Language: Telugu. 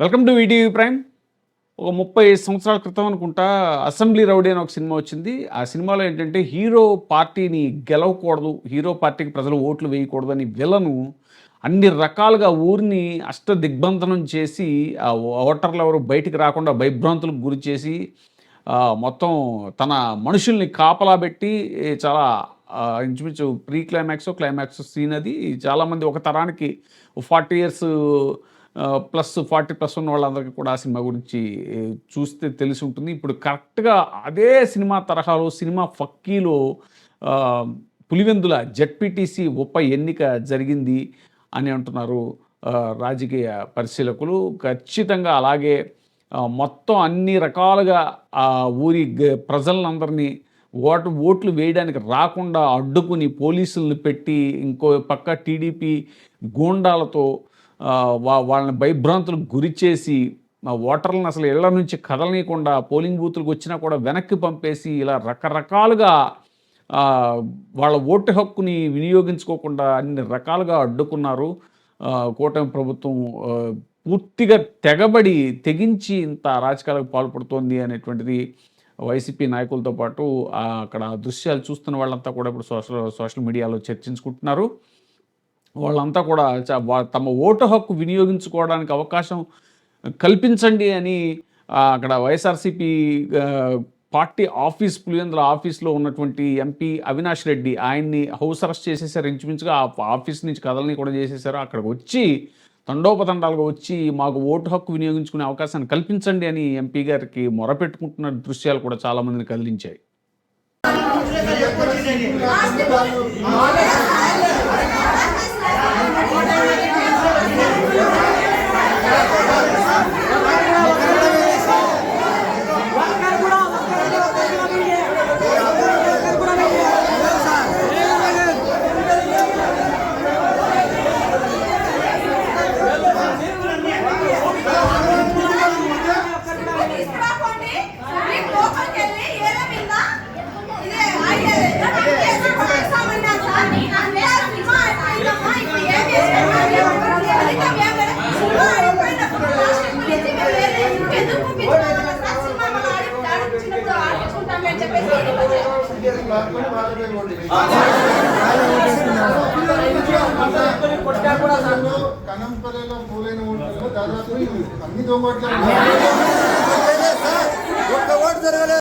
Welcome to ETV prime. ఒక 30 సంవత్సరాల క్రితం అనుకుంటా 'అసెంబ్లీ రౌడీ' అని ఒక సినిమా వచ్చింది. ఆ సినిమాలో ఏంటంటే హీరో పార్టీని గెలవకూడదు, హీరో పార్టీకి ప్రజలు ఓట్లు వేయకూడదు అని విలను అన్ని రకాలుగా ఊరిని అష్టదిగ్బంధనం చేసి ఆ ఓటర్లు ఎవరు బయటికి రాకుండా భయభ్రాంతులకు గురి చేసి మొత్తం తన మనుషుల్ని కాపలా పెట్టి చాలా ఇంచుమించు ప్రీ క్లైమాక్స్, క్లైమాక్స్ సీన్ అది. చాలామంది ఒక తరానికి 40 ఇయర్స్ ప్లస్ 40+ ఉన్న వాళ్ళందరికీ కూడా ఆ సినిమా గురించి చూస్తే తెలిసి ఉంటుంది. ఇప్పుడు కరెక్ట్‌గా అదే సినిమా తరహాలో సినిమా 'ఫక్కీలో' పులివెందుల జెడ్పీటీసీ ఉప ఎన్నిక జరిగింది అని అంటున్నారు రాజకీయ పరిశీలకులు. ఖచ్చితంగా అలాగే మొత్తం అన్ని రకాలుగా ఊరి ప్రజలందరినీ ఓట్లు వేయడానికి రాకుండా అడ్డుకుని పోలీసుల్ని పెట్టి, ఇంకో పక్క టీడీపీ గూండాలతో వాళ్ళని భయభ్రాంతులకు గురి చేసి ఓటర్లను అసలు ఇళ్ల నుంచి కదలనీయకుండా పోలింగ్ బూతులకు వచ్చినా కూడా వెనక్కి పంపేసి ఇలా రకరకాలుగా వాళ్ళ ఓటు హక్కుని వినియోగించుకోకుండా అన్ని రకాలుగా అడ్డుకున్నారు. కూటమి ప్రభుత్వం పూర్తిగా తెగించి ఇంత అరాచకాలకు పాల్పడుతోంది అనేటువంటిది వైసీపీ నాయకులతో పాటు అక్కడ దృశ్యాలు చూస్తున్న వాళ్ళంతా కూడా ఇప్పుడు సోషల్ మీడియాలో చర్చించుకుంటున్నారు. వాళ్ళంతా కూడా తమ ఓటు హక్కు వినియోగించుకోవడానికి అవకాశం కల్పించండి అని అక్కడ వైఎస్ఆర్సీపీ పార్టీ ఆఫీస్ పులివెందుల ఆఫీస్లో ఉన్నటువంటి ఎంపీ అవినాష్ రెడ్డి ఆయన్ని హౌస్ అరెస్ట్ చేసేసారు. ఇంచుమించుగా ఆ ఆఫీస్ నుంచి కదలని కూడా చేసేసారు. అక్కడికి వచ్చి తండోపతండాలుగా వచ్చి మాకు ఓటు హక్కు వినియోగించుకునే అవకాశాన్ని కల్పించండి అని ఎంపీ గారికి మొరపెట్టుకుంటున్న దృశ్యాలు కూడా చాలామందిని కదిలించాయి. కనంపల్లిలో పోలైన ఓట్లు దాదాపు అన్ని దొంగ